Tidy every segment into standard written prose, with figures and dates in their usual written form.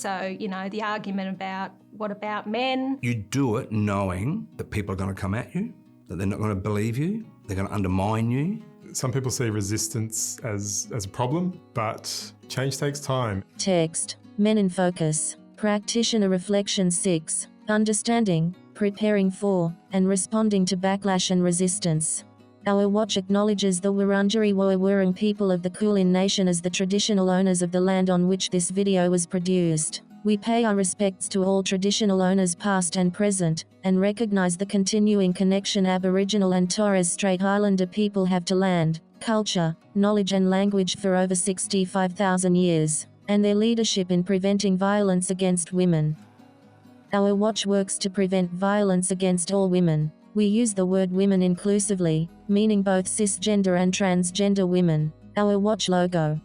So, the argument about what about men? You do it knowing that people are going to come at you, that they're not going to believe you, they're going to undermine you. Some people see resistance as a problem, but change takes time. Text, Men in Focus, Practitioner Reflection 6, Understanding, Preparing for, and Responding to Backlash and Resistance. Our watch acknowledges the Wurundjeri Woi-wurrung people of the Kulin Nation as the traditional owners of the land on which this video was produced. We pay our respects to all traditional owners past and present, and recognize the continuing connection Aboriginal and Torres Strait Islander people have to land, culture, knowledge and language for over 65,000 years, and their leadership in preventing violence against women. Our watch works to prevent violence against all women. We use the word women inclusively, meaning both cisgender and transgender women. Our watch logo.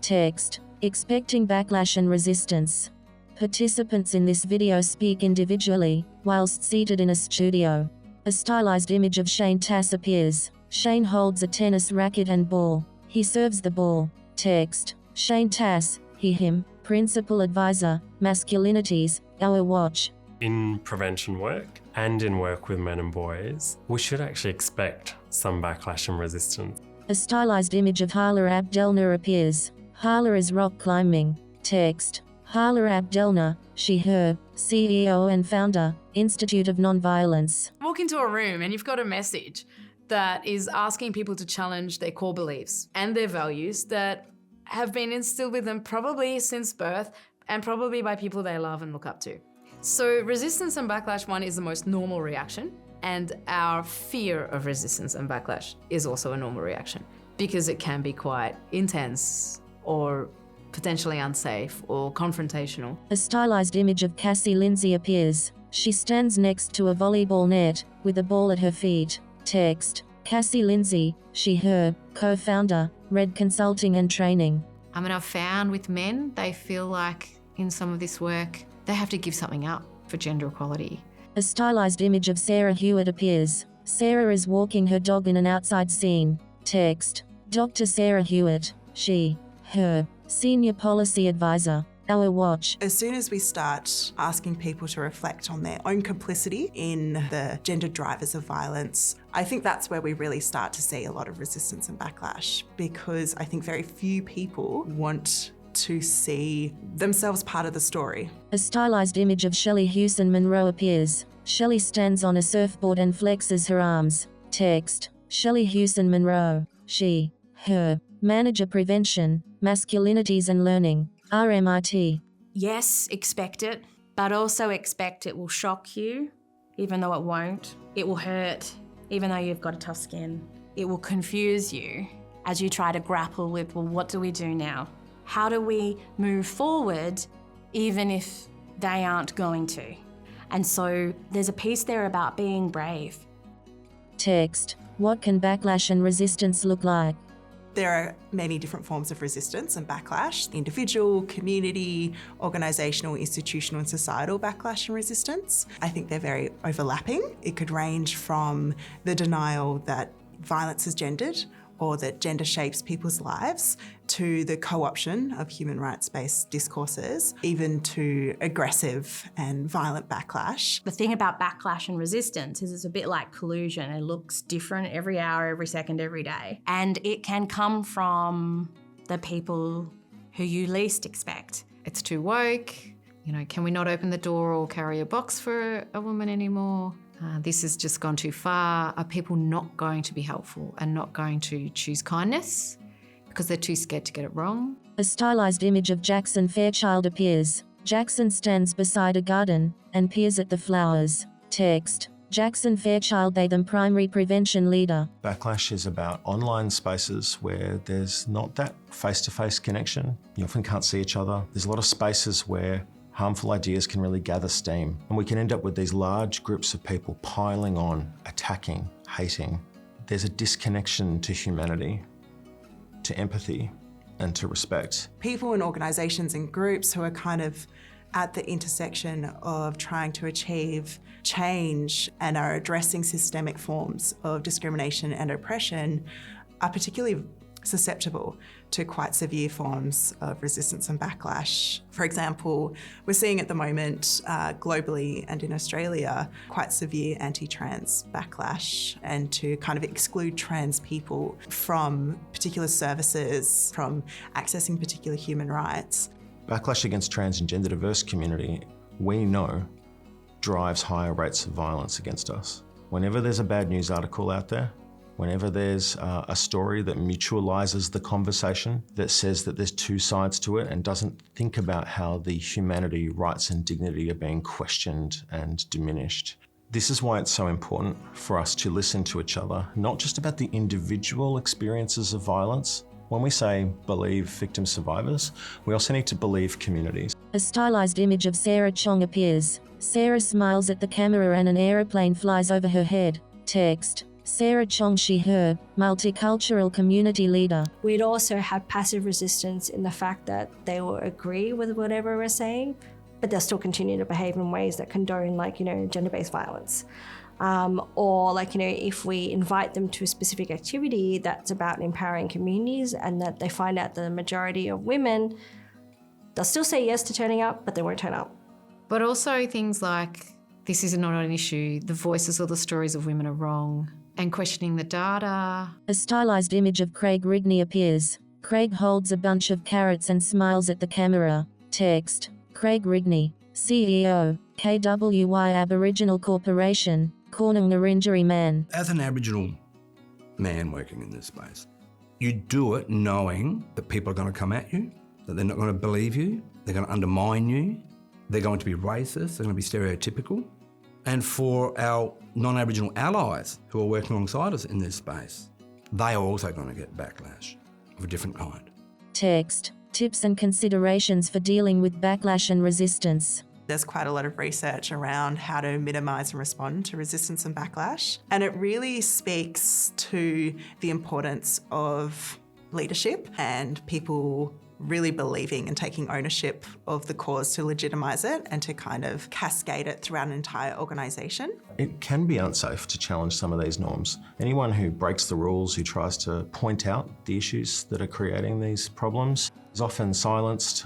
Text, Expecting Backlash and Resistance. Participants in this video speak individually, whilst seated in a studio. A stylized image of Shane Tass appears. Shane holds a tennis racket and ball. He serves the ball. Text, Shane Tass, he, him, Principal Advisor, Masculinities, Our Watch. In prevention work and in work with men and boys, we should actually expect some backlash and resistance. A stylized image of Hala Abdelner appears. Hala is rock climbing. Text, Hala Abdelner, she, her, CEO and founder, Institute of Nonviolence. Walk into a room and you've got a message that is asking people to challenge their core beliefs and their values that have been instilled with them probably since birth and probably by people they love and look up to. So resistance and backlash, one, is the most normal reaction, and our fear of resistance and backlash is also a normal reaction because it can be quite intense or potentially unsafe or confrontational. A stylized image of Cassie Lindsay appears. She stands next to a volleyball net, with a ball at her feet. Text, Cassie Lindsay, she, her, co-founder, Red Consulting and Training. I've found with men, they feel like in some of this work, they have to give something up for gender equality. A stylized image of Sarah Hewitt appears. Sarah is walking her dog in an outside scene. Text, Dr. Sarah Hewitt, she, her, Senior Policy Advisor, Our Watch. As soon as we start asking people to reflect on their own complicity in the gender drivers of violence, I think that's where we really start to see a lot of resistance and backlash, because I think very few people want to see themselves part of the story. A stylized image of Shelley Hewson Monroe appears. Shelley stands on a surfboard and flexes her arms. Text, Shelley Hewson Monroe, she, her, Manager Prevention, Masculinities and Learning, RMIT. Yes, expect it, but also expect it will shock you, even though it won't. It will hurt, even though you've got a tough skin. It will confuse you as you try to grapple with, well, what do we do now? How do we move forward even if they aren't going to? And so there's a piece there about being brave. Text, What can backlash and resistance look like? There are many different forms of resistance and backlash: individual, community, organisational, institutional and societal backlash and resistance. I think they're very overlapping. It could range from the denial that violence is gendered or that gender shapes people's lives, to the co-option of human rights-based discourses, even to aggressive and violent backlash. The thing about backlash and resistance is it's a bit like collusion. It looks different every hour, every second, every day. And it can come from the people who you least expect. It's too woke. Can we not open the door or carry a box for a woman anymore? This has just gone too far. Are people not going to be helpful and not going to choose kindness because they're too scared to get it wrong? A stylized image of Jackson Fairchild appears. Jackson stands beside a garden and peers at the flowers. Text, Jackson Fairchild, they them primary prevention leader. Backlash is about online spaces where there's not that face-to-face connection. You often can't see each other. There's a lot of spaces where harmful ideas can really gather steam. And we can end up with these large groups of people piling on, attacking, hating. There's a disconnection to humanity, to empathy, and to respect. People and organisations and groups who are kind of at the intersection of trying to achieve change and are addressing systemic forms of discrimination and oppression are particularly susceptible to quite severe forms of resistance and backlash. For example, we're seeing at the moment globally and in Australia quite severe anti-trans backlash, and to kind of exclude trans people from particular services, from accessing particular human rights. Backlash against trans and gender diverse community, we know, drives higher rates of violence against us. Whenever there's a bad news article out there, whenever there's a story that mutualises the conversation, that says that there's two sides to it and doesn't think about how the humanity, rights and dignity are being questioned and diminished. This is why it's so important for us to listen to each other, not just about the individual experiences of violence. When we say believe victim survivors, we also need to believe communities. A stylized image of Sarah Chong appears. Sarah smiles at the camera and an aeroplane flies over her head. Text. Sarah Chong, she, her, multicultural community leader. We'd also have passive resistance in the fact that they will agree with whatever we're saying, but they'll still continue to behave in ways that condone, gender-based violence. Or if we invite them to a specific activity that's about empowering communities and that they find out the majority of women, they'll still say yes to turning up, but they won't turn up. But also things like, this is not an issue, the voices or the stories of women are wrong, and questioning the data. A stylized image of Craig Rigney appears. Craig holds a bunch of carrots and smiles at the camera. Text. Craig Rigney, CEO, KWY Aboriginal Corporation, Cornung Man. As an Aboriginal man working in this space, you do it knowing that people are going to come at you, that they're not going to believe you, they're going to undermine you, they're going to be racist, they're going to be stereotypical. And for our non-Aboriginal allies who are working alongside us in this space, they are also going to get backlash of a different kind. Text. Tips and considerations for dealing with backlash and resistance. There's quite a lot of research around how to minimise and respond to resistance and backlash. And it really speaks to the importance of leadership and people really believing and taking ownership of the cause to legitimise it and to kind of cascade it throughout an entire organisation. It can be unsafe to challenge some of these norms. Anyone who breaks the rules, who tries to point out the issues that are creating these problems, is often silenced.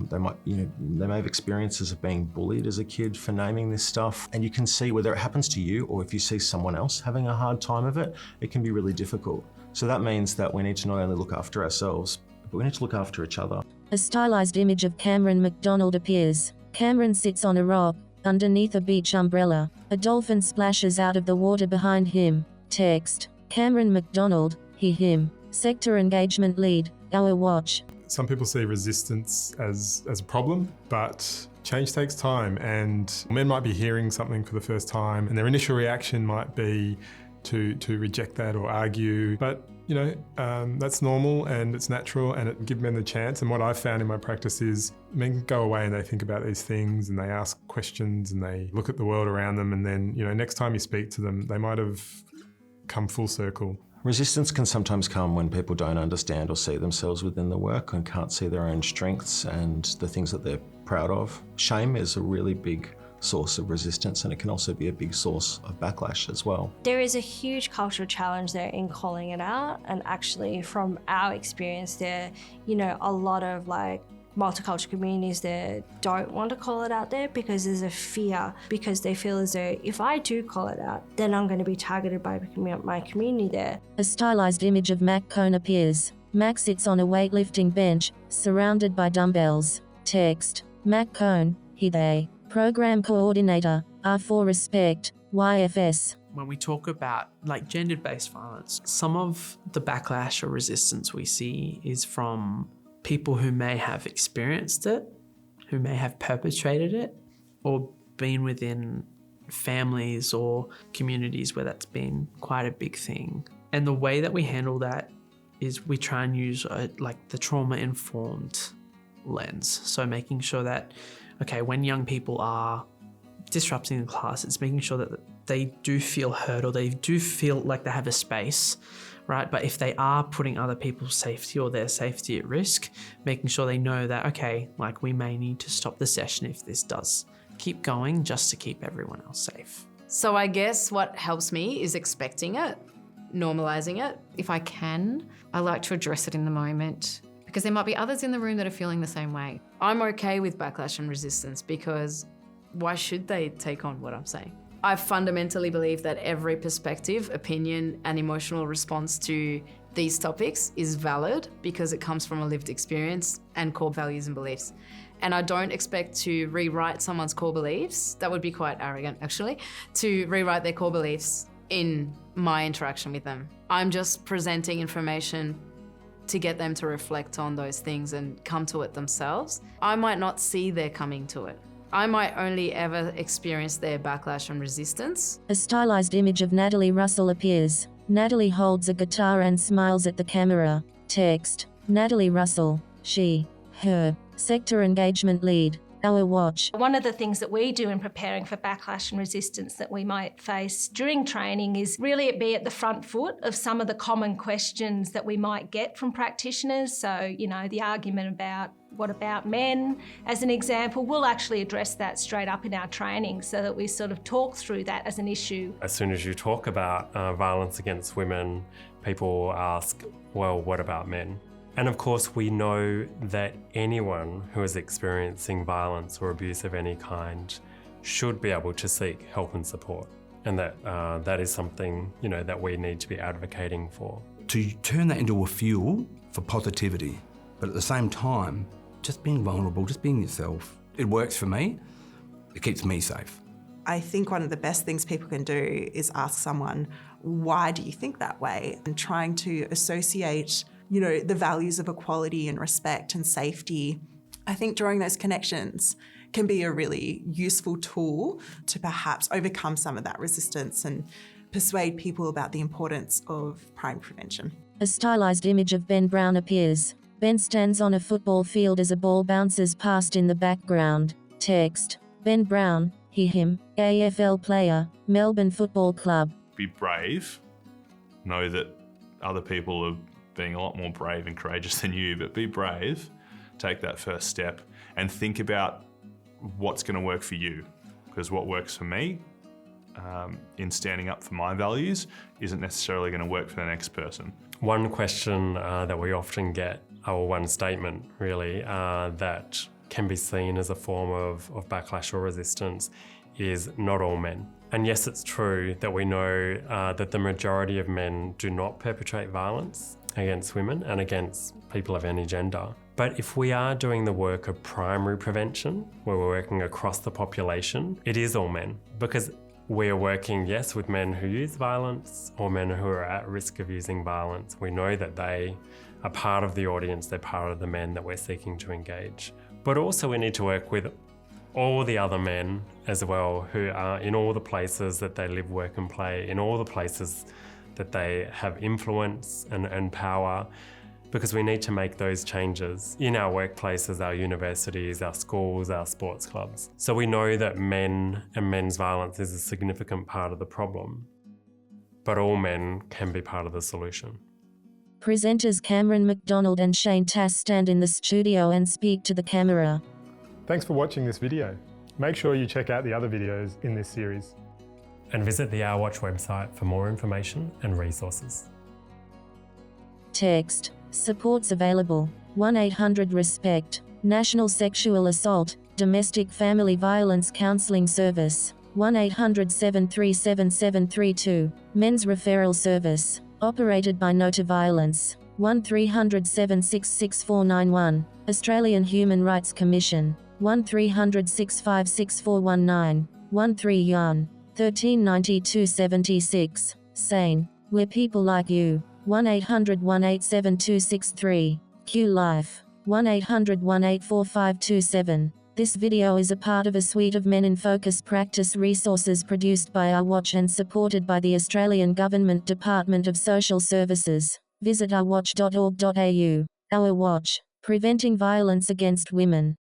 They may have experiences of being bullied as a kid for naming this stuff. And you can see whether it happens to you or if you see someone else having a hard time of it, it can be really difficult. So that means that we need to not only look after ourselves, but we need to look after each other. A stylized image of Cameron McDonald appears. Cameron sits on a rock, underneath a beach umbrella. A dolphin splashes out of the water behind him. Text. Cameron McDonald, he, him. Sector engagement lead, Our Watch. Some people see resistance as a problem, but change takes time, and men might be hearing something for the first time and their initial reaction might be to reject that or argue. But that's normal and it's natural, and it give men the chance. And what I've found in my practice is men go away and they think about these things and they ask questions and they look at the world around them, and then, next time you speak to them, they might have come full circle. Resistance can sometimes come when people don't understand or see themselves within the work and can't see their own strengths and the things that they're proud of. Shame is a really big source of resistance, and it can also be a big source of backlash as well. There is a huge cultural challenge there in calling it out, and actually from our experience there, a lot of multicultural communities that don't want to call it out there because there's a fear, because they feel as though if I do call it out, then I'm going to be targeted by my community there. A stylized image of Mac Cone appears. Mac sits on a weightlifting bench, surrounded by dumbbells. Text. Mac Cone, he, they. Program Coordinator, R4 Respect, YFS. When we talk about gender-based violence, some of the backlash or resistance we see is from people who may have experienced it, who may have perpetrated it, or been within families or communities where that's been quite a big thing. And the way that we handle that is we try and use the trauma-informed lens. So making sure that, when young people are disrupting the class, it's making sure that they do feel heard or they do feel like they have a space, right? But if they are putting other people's safety or their safety at risk, making sure they know that, we may need to stop the session if this does keep going, just to keep everyone else safe. So I guess what helps me is expecting it, normalising it. If I can, I like to address it in the moment Because there might be others in the room that are feeling the same way. I'm okay with backlash and resistance because why should they take on what I'm saying? I fundamentally believe that every perspective, opinion, and emotional response to these topics is valid because it comes from a lived experience and core values and beliefs. And I don't expect to rewrite someone's core beliefs. That would be quite arrogant, actually, to rewrite their core beliefs in my interaction with them. I'm just presenting information to get them to reflect on those things and come to it themselves. I might not see their coming to it. I might only ever experience their backlash and resistance. A stylized image of Natalie Russell appears. Natalie holds a guitar and smiles at the camera. Text: Natalie Russell, she, her, sector engagement lead, Our Watch. One of the things that we do in preparing for backlash and resistance that we might face during training is really be at the front foot of some of the common questions that we might get from practitioners. So, the argument about what about men, as an example, we'll actually address that straight up in our training so that we sort of talk through that as an issue. As soon as you talk about violence against women, people ask, well, what about men? And of course, we know that anyone who is experiencing violence or abuse of any kind should be able to seek help and support. And that is something, that we need to be advocating for. To turn that into a fuel for positivity, but at the same time, just being vulnerable, just being yourself. It works for me. It keeps me safe. I think one of the best things people can do is ask someone, why do you think that way? And trying to associate, the values of equality and respect and safety. I think drawing those connections can be a really useful tool to perhaps overcome some of that resistance and persuade people about the importance of crime prevention. A stylized image of Ben Brown appears. Ben stands on a football field as a ball bounces past in the background. Text: Ben Brown, he, him, AFL player, Melbourne Football Club. Be brave. Know that other people are being a lot more brave and courageous than you, but be brave. Take that first step and think about what's going to work for you. Because what works for me in standing up for my values isn't necessarily going to work for the next person. One question that we often get, or one statement really, that can be seen as a form of backlash or resistance is not all men. And yes, it's true that we know that the majority of men do not perpetrate violence against women and against people of any gender. But if we are doing the work of primary prevention, where we're working across the population, it is all men. Because we're working, yes, with men who use violence or men who are at risk of using violence. We know that they are part of the audience, they're part of the men that we're seeking to engage. But also we need to work with all the other men as well who are in all the places that they live, work and play, in all the places that they have influence and power, because we need to make those changes in our workplaces, our universities, our schools, our sports clubs. So we know that men and men's violence is a significant part of the problem, but all men can be part of the solution. Presenters Cameron McDonald and Shane Tass stand in the studio and speak to the camera. Thanks for watching this video. Make sure you check out the other videos in this series. And visit the Our Watch website for more information and resources. Text: Supports available. 1-800-RESPECT. National Sexual Assault, Domestic Family Violence Counselling Service. 1-800-737-732. Men's Referral Service. Operated by No to Violence. 1300-766-6491. Australian Human Rights Commission. 1300-656-419. 13 Yarn. 1392-76. Sane. We're people like you. 1-800-187-263. Q Life. 1-800-184-527. This video is a part of a suite of Men in Focus practice resources produced by Our Watch and supported by the Australian Government Department of Social Services. Visit ourwatch.org.au. Our Watch. Preventing violence against women.